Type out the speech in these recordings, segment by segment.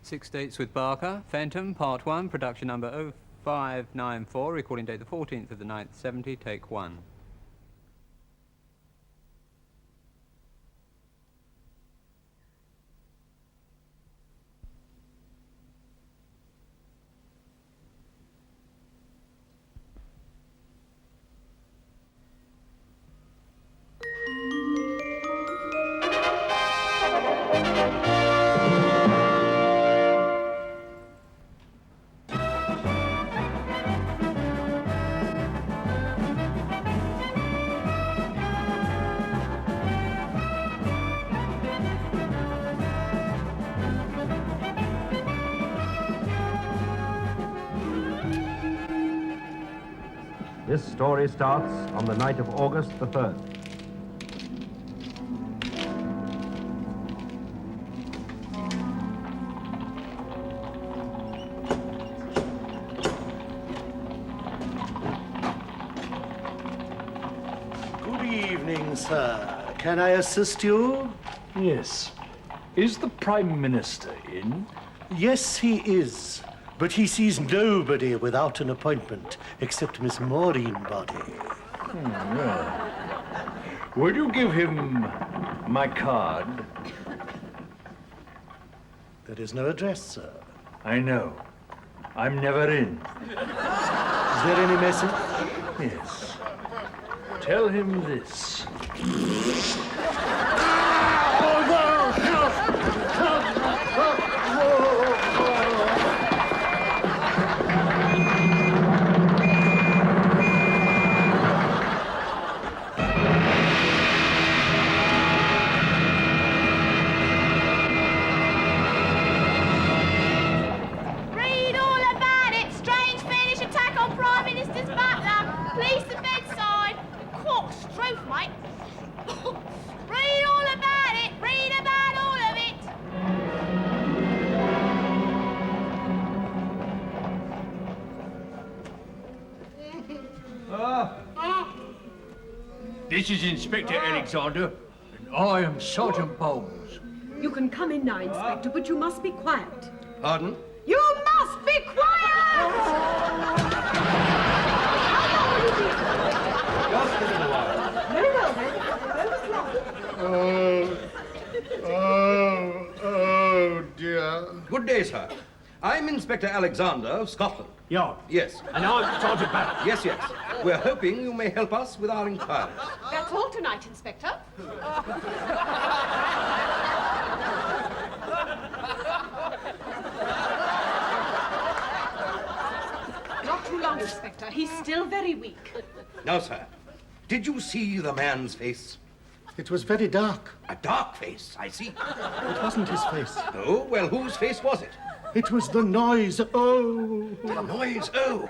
Six Dates with Barker, Phantom, Part 1, production number 0594, recording date the 14th of the 9th, 70, take 1. This story starts on the night of August the 3rd. Good evening, sir. Can I assist you? Yes. Is the Prime Minister in? Yes, he is. But he sees nobody without an appointment, except Miss Maureen Body. Will you give him my card? There is no address, sir. I know. I'm never in. Is there any message? Yes. Tell him this. This is Inspector Alexander, and I am Sergeant Bowles. You can come in now, Inspector, but you must be quiet. Pardon? You must be quiet! Just a little while. Very well, then. Oh, dear. Good day, sir. I'm Inspector Alexander of Scotland. Yeah. Yes. And I'm Sergeant Barrett. Yes, yes. We're hoping you may help us with our inquiries. That's all tonight, Inspector. Not too long, Inspector. He's still very weak. Now, sir, did you see the man's face? It was very dark. A dark face, I see. It wasn't his face. Oh, well, whose face was it? It was the noise. Oh. The noise, oh.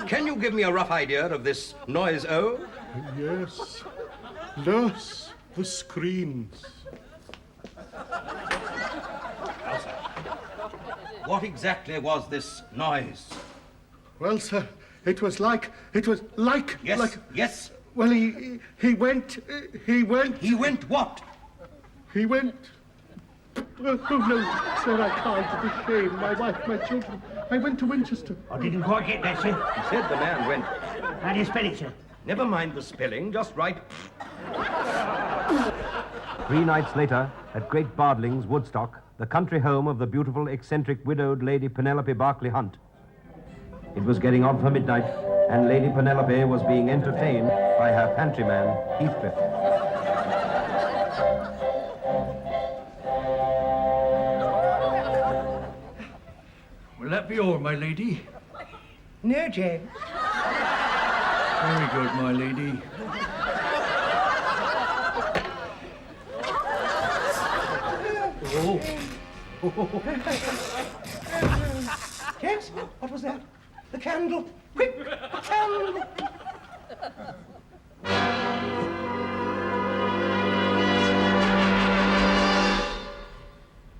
Can you give me a rough idea of this noise, oh? Yes. Yes, the screams. Now, sir, what exactly was this noise? Well, sir, it was like. Yes, like, yes. Well, he went. He went what? He went. Oh, no, sir, I can't. It's a shame. My wife, my children. I went to Winchester. I didn't quite get that, sir. He said the man went. How do you spell it, sir? Never mind the spelling, just write. 3 nights later, at Great Bardling's, Woodstock, the country home of the beautiful, eccentric, widowed Lady Penelope Berkeley Hunt. It was getting on for midnight, and Lady Penelope was being entertained by her pantryman, Heathcliff. Will that be all, my lady? No, James. Very good, my lady. James, what was that? The candle. Quick, the candle.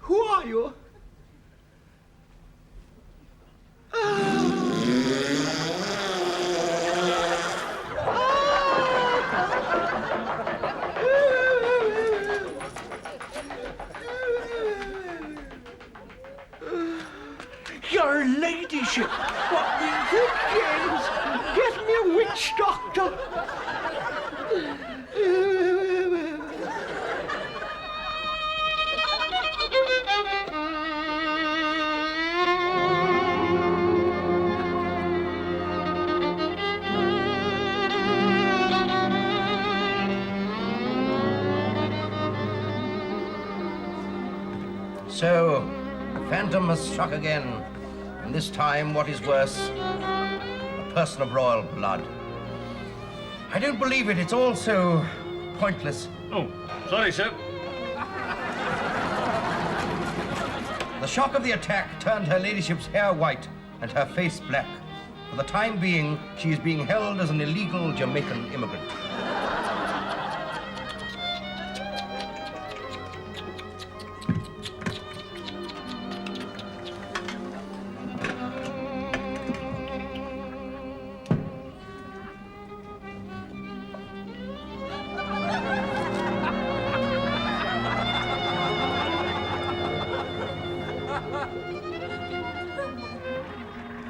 Who are you? ladyship, what we think is, get me a witch doctor. So, the phantom has struck again, and this time, what is worse, a person of royal blood. I don't believe it. It's all so pointless. Oh, sorry, sir. The shock of the attack turned her ladyship's hair white and her face black. For the time being, she is being held as an illegal Jamaican immigrant.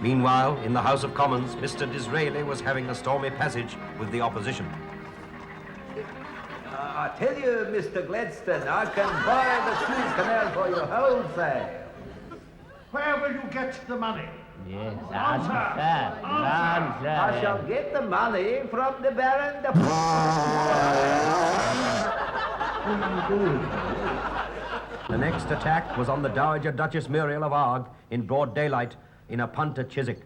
Meanwhile, in the House of Commons, Mr. Disraeli was having a stormy passage with the opposition. I tell you, Mr. Gladstone, I can buy the Suez Canal for you wholesale. Where will you get the money? Yes, Answer. answer. I shall get the money from the Baron de... The next attack was on the Dowager Duchess Muriel of Argh in broad daylight in a punt at Chiswick.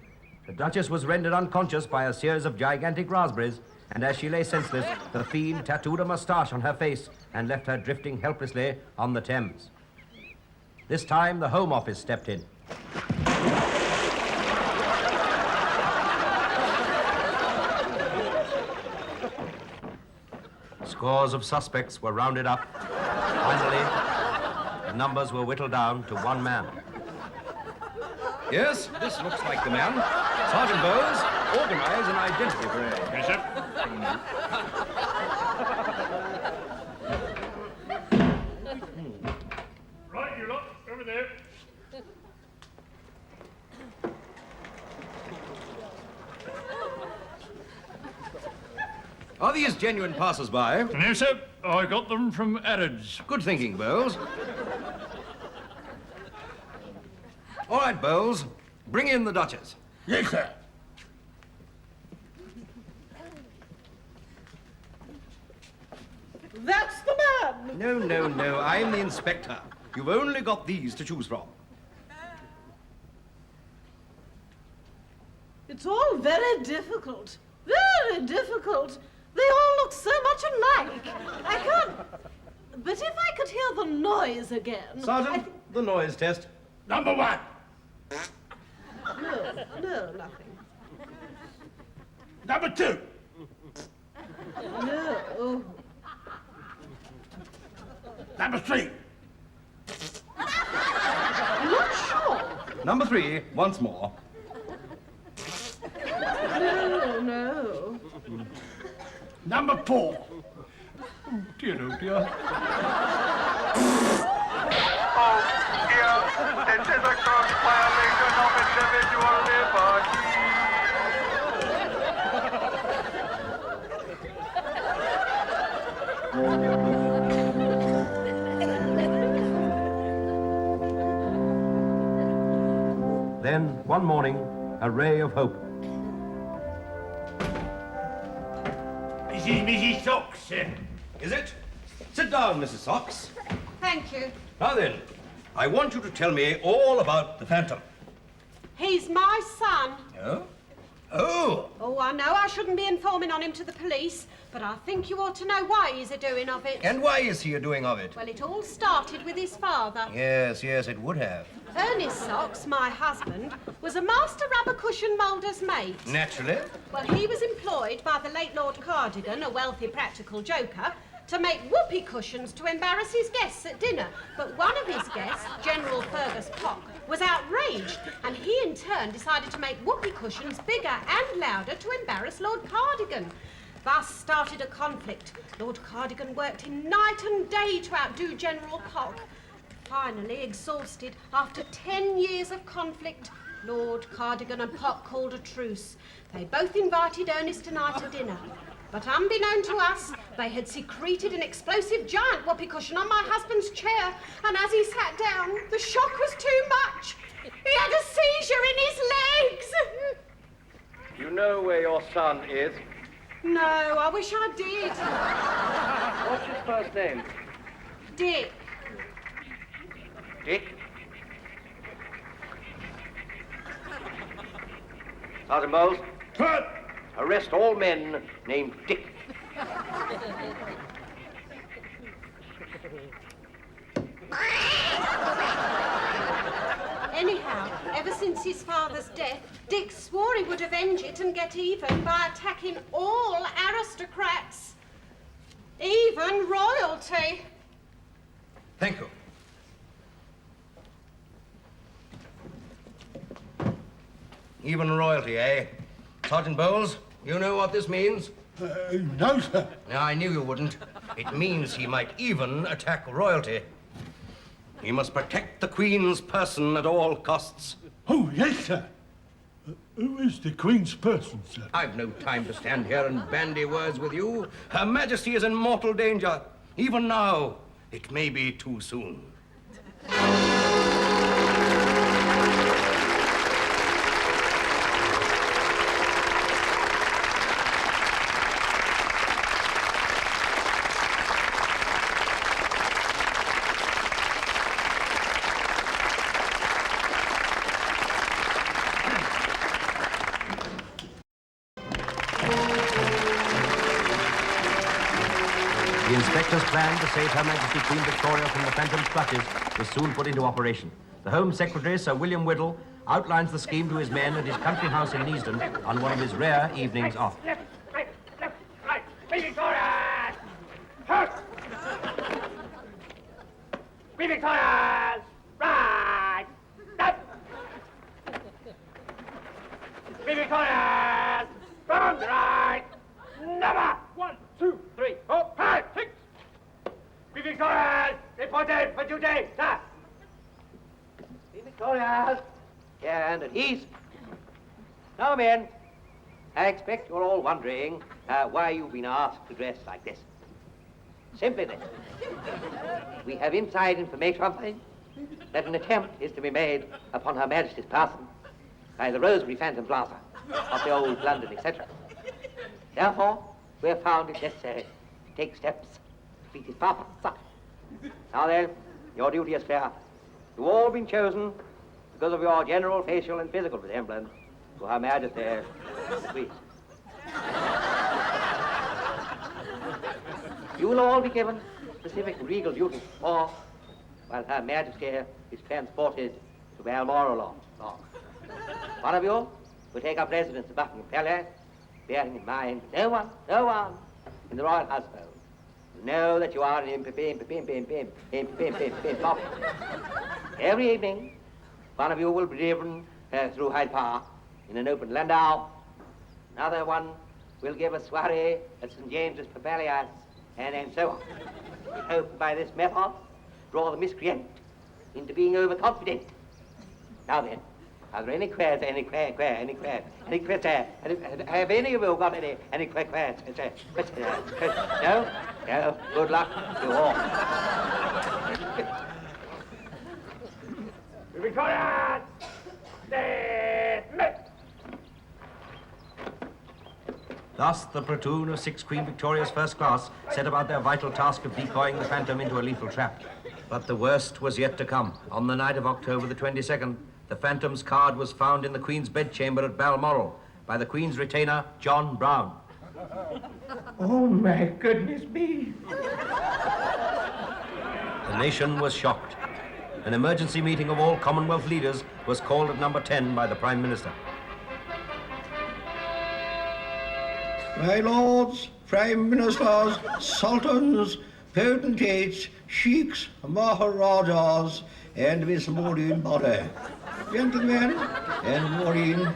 The Duchess was rendered unconscious by a series of gigantic raspberries, and as she lay senseless, the fiend tattooed a moustache on her face and left her drifting helplessly on the Thames. This time, the Home Office stepped in. Scores of suspects were rounded up. Finally, the numbers were whittled down to one man. Yes, this looks like the man. Sergeant Bowles, organize an identity parade. Yes, sir. Right, you lot, over there. Are these genuine passers-by? No, sir. I got them from Arrods. Good thinking, Bowles. All right, Bowles, bring in the Duchess. Yes, sir. That's the man. No, no, no, I'm the inspector. You've only got these to choose from. It's all very difficult. Very difficult. They all look so much alike. I can't... But if I could hear the noise again... Sergeant, the noise test. Number one. No, nothing. Number two. No. Number three. I'm not sure. Number three, once more. No. Number four. Oh, dear. This is a gross violation of individual liberty. Then, one morning, a ray of hope. This is Mrs. Socks, sir. Is it? Sit down, Mrs. Socks. Thank you. Now then, I want you to tell me all about the Phantom. He's my son. Oh? Oh! Oh, I know I shouldn't be informing on him to the police, but I think you ought to know why he's a-doing of it. And why is he a-doing of it? Well, it all started with his father. Yes, it would have. Ernest Socks, my husband, was a master rubber cushion moulder's mate. Naturally. Well, he was employed by the late Lord Cardigan, a wealthy practical joker, to make whoopee cushions to embarrass his guests at dinner. But one of his guests, General Fergus Pock, was outraged, and he in turn decided to make whoopee cushions bigger and louder to embarrass Lord Cardigan. Thus started a conflict. Lord Cardigan worked in night and day to outdo General Pock. Finally, exhausted, after 10 years of conflict, Lord Cardigan and Pop called a truce. They both invited Ernest and I to dinner. But unbeknown to us, they had secreted an explosive giant whoopee cushion on my husband's chair, and as he sat down, the shock was too much. He had a seizure in his legs. You know where your son is? No, I wish I did. What's his first name? Dick. Dick? Sergeant Bowles? Arrest all men named Dick. Anyhow, ever since his father's death, Dick swore he would avenge it and get even by attacking all aristocrats, even royalty. Thank you. Even royalty, eh? Sergeant Bowles, you know what this means? No, sir. No, I knew you wouldn't. It means he might even attack royalty. He must protect the Queen's person at all costs. Oh, yes, sir. Who is the Queen's person, sir? I've no time to stand here and bandy words with you. Her Majesty is in mortal danger. Even now, it may be too soon. The inspector's plan to save Her Majesty Queen Victoria from the Phantom's clutches was soon put into operation. The Home Secretary, Sir William Whittle, outlines the scheme to his men at his country house in Neasden on one of his rare evenings off. Left, right. Be victorious! Hurt! Be victorious! Right! Left! Be victorious! From the right! Never! 1, 2, 3, 4, 5, 6! Be victorious! Reported for duty, sir! Be victorious. And at ease. Now, men, I expect you're all wondering why you've been asked to dress like this. Simply this. We have inside information that an attempt is to be made upon Her Majesty's person by the Rosebery Phantom Plaza of the old London, etc. Therefore, we have found it necessary to take steps to beat his purpose. Now then, your duty is clear. You've all been chosen because of your general facial and physical resemblance to Her Majesty the Queen. You will all be given specific regal duties for while Her Majesty is transported to Balmoral Law. One of you will take up residence at Buckingham Palace, bearing in mind no one in the royal household will know that you are an imp. Every evening, one of you will be driven through Hyde Park in an open landau. Another one will give a soiree at St. James's Pavilion, and so on. We hope by this method draw the miscreant into being overconfident. Now then, are there any queries? Have any of you got any queries? No? No? Good luck to all. Victorious! Dismissed! Thus, the platoon of 6 Queen Victoria's First Class set about their vital task of decoying the Phantom into a lethal trap. But the worst was yet to come. On the night of October the 22nd, the Phantom's card was found in the Queen's bedchamber at Balmoral by the Queen's retainer, John Brown. Oh, my goodness me. The nation was shocked. An emergency meeting of all Commonwealth leaders was called at number 10 by the Prime Minister. My lords, prime ministers, sultans, potentates, sheiks, maharajas, and Miss Maureen body. Gentlemen and Maureen,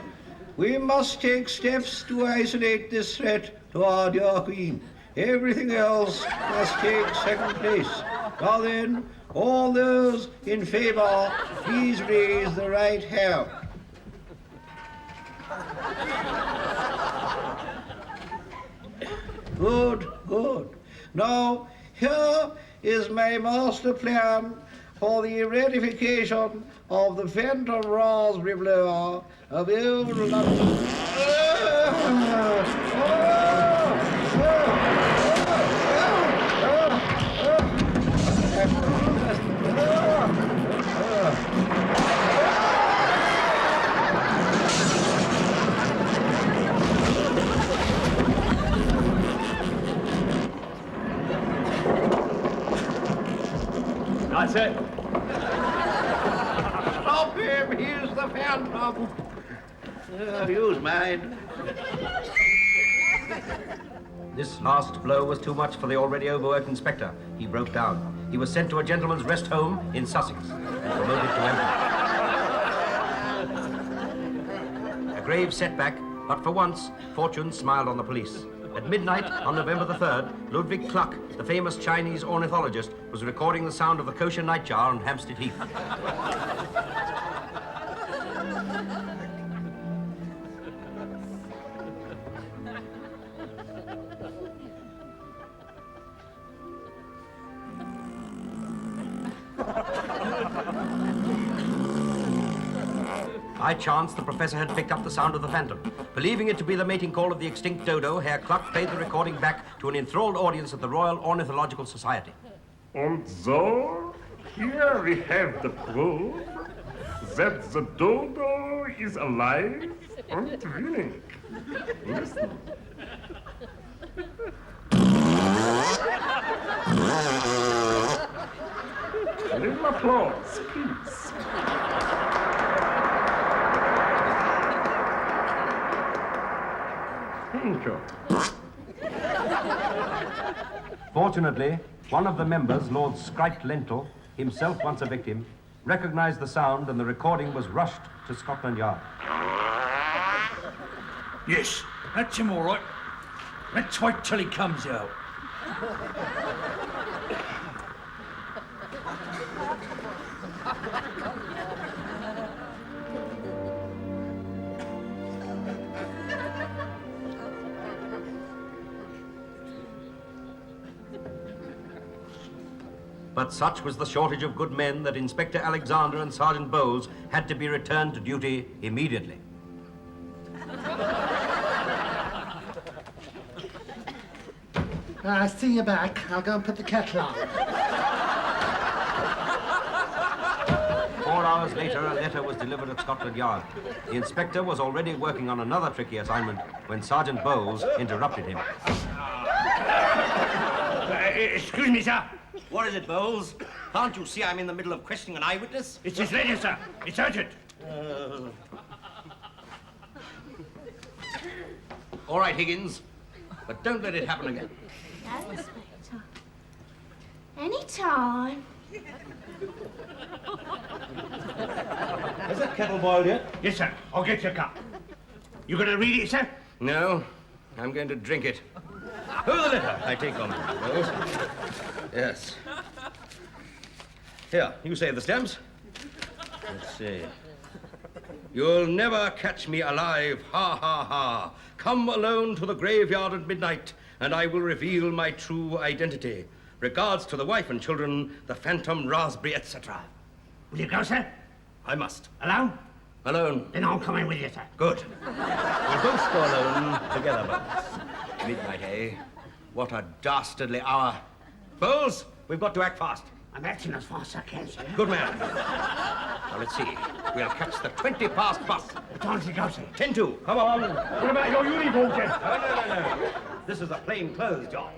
we must take steps to isolate this threat to our dear Queen. Everything else must take second place. Now then, all those in favor, please raise the right hand. Good, good. Now, here is my master plan for the ratification of the Phantom Raspberry Blower of old London. That's it. Stop him! He's the Phantom. Use mine. This last blow was too much for the already overworked inspector. He broke down. He was sent to a gentleman's rest home in Sussex and promoted to emperor. A grave setback, but for once, fortune smiled on the police. At midnight on November the 3rd, Ludwig Kluck, the famous Chinese ornithologist, was recording the sound of the kosher nightjar on Hampstead Heath. By chance, the professor had picked up the sound of the phantom. Believing it to be the mating call of the extinct dodo, Herr Kluck played the recording back to an enthralled audience at the Royal Ornithological Society. And so, here we have the proof that the dodo is alive and winning. Listen. A little applause, please. Thank you. Fortunately, one of the members, Lord Skrite Lentil, himself once a victim, recognized the sound and the recording was rushed to Scotland Yard. Yes, that's him all right. Let's wait till he comes out. But such was the shortage of good men that Inspector Alexander and Sergeant Bowles had to be returned to duty immediately. I see you back. I'll go and put the kettle on. 4 hours later, a letter was delivered at Scotland Yard. The inspector was already working on another tricky assignment when Sergeant Bowles interrupted him. Excuse me, sir. What is it, Bowles? Can't you see I'm in the middle of questioning an eyewitness? It's his letter, sir. It's urgent. All right, Higgins, but don't let it happen again. No, Inspector. Any time. Has that kettle boiled yet? Yes, sir. I'll get you a cup. You going to read it, sir? No, I'm going to drink it. Who the letter? I take on Bowles. Yes. Here, you save the stamps. Let's see. You'll never catch me alive, ha, ha, ha. Come alone to the graveyard at midnight, and I will reveal my true identity. Regards to the wife and children, the phantom raspberry, etc. Will you go, sir? I must. Alone? Alone. Then I'll come in with you, sir. Good. We'll both go alone together, Bowles. Midnight, eh? What a dastardly hour. Bowles, we've got to act fast. I'm acting as fast as I can, sir. Good man. Now, let's see. We'll catch the 20 past bus. What time does it go, sir? 10-2. Come on. What about your uniform, sir? No. This is a plain clothes job.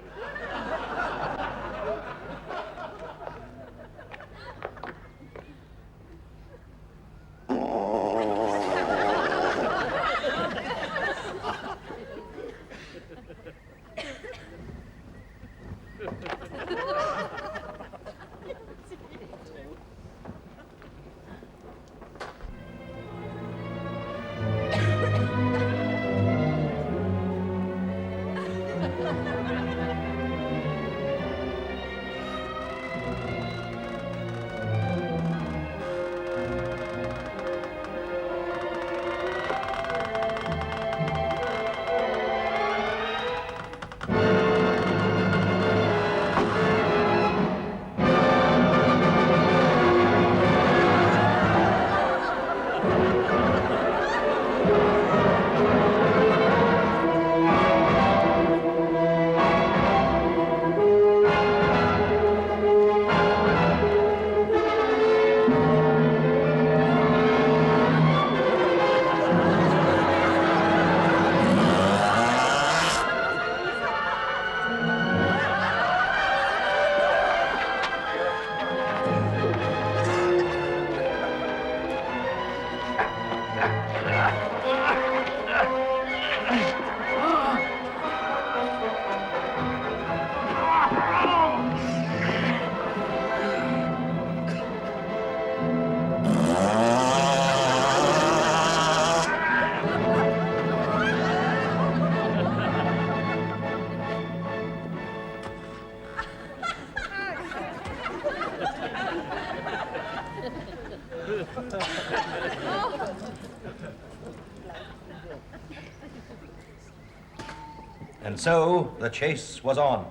And so the chase was on.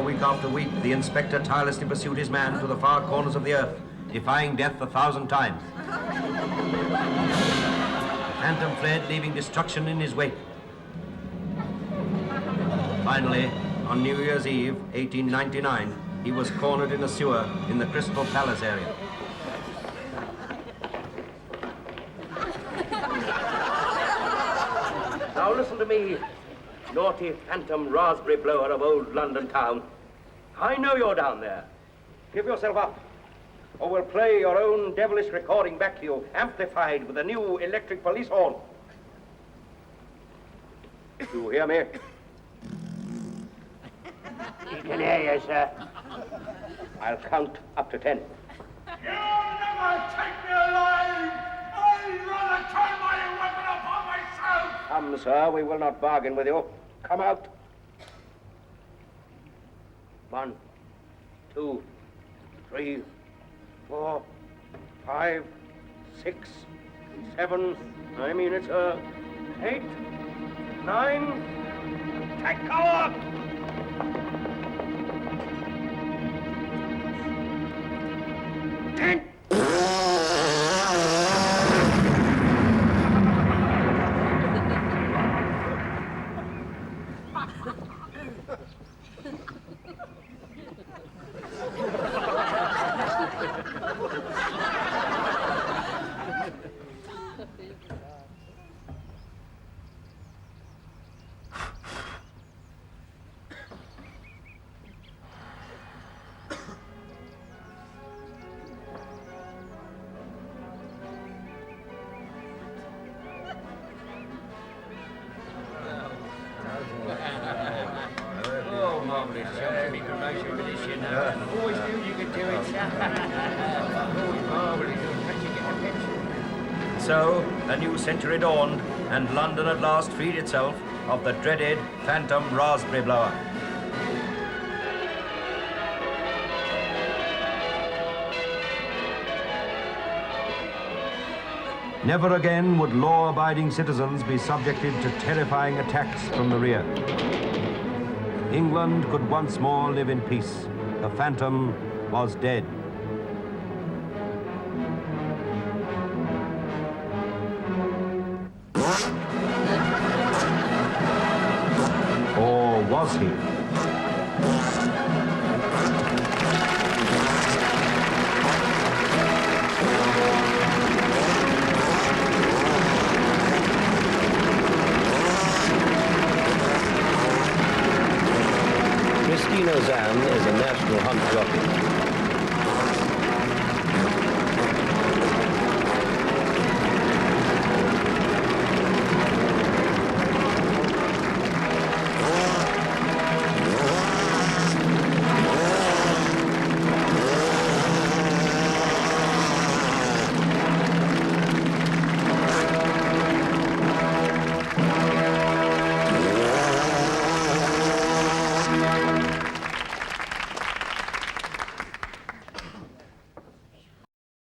Week after week, the inspector tirelessly pursued his man to the far corners of the earth, defying death 1,000 times. The Phantom fled, leaving destruction in his wake. Finally, on New Year's Eve, 1899, he was cornered in a sewer in the Crystal Palace area. Now listen to me, naughty phantom raspberry blower of old London town. I know you're down there. Give yourself up, or we'll play your own devilish recording back to you, amplified with a new electric police horn. You hear me? He can hear you, sir. I'll count up to 10. You'll never take me alive! I'd rather turn my weapon upon myself! Come, sir, we will not bargain with you. Come out. 1, 2, 3, 4, 5, 6, 7, I mean it, sir. 8, 9, take cover! 10. So, a new century dawned, and London at last freed itself of the dreaded Phantom Raspberry Blower. Never again would law-abiding citizens be subjected to terrifying attacks from the rear. England could once more live in peace. The Phantom was dead. Or was he? Christine Ozanne is a national hunt jockey.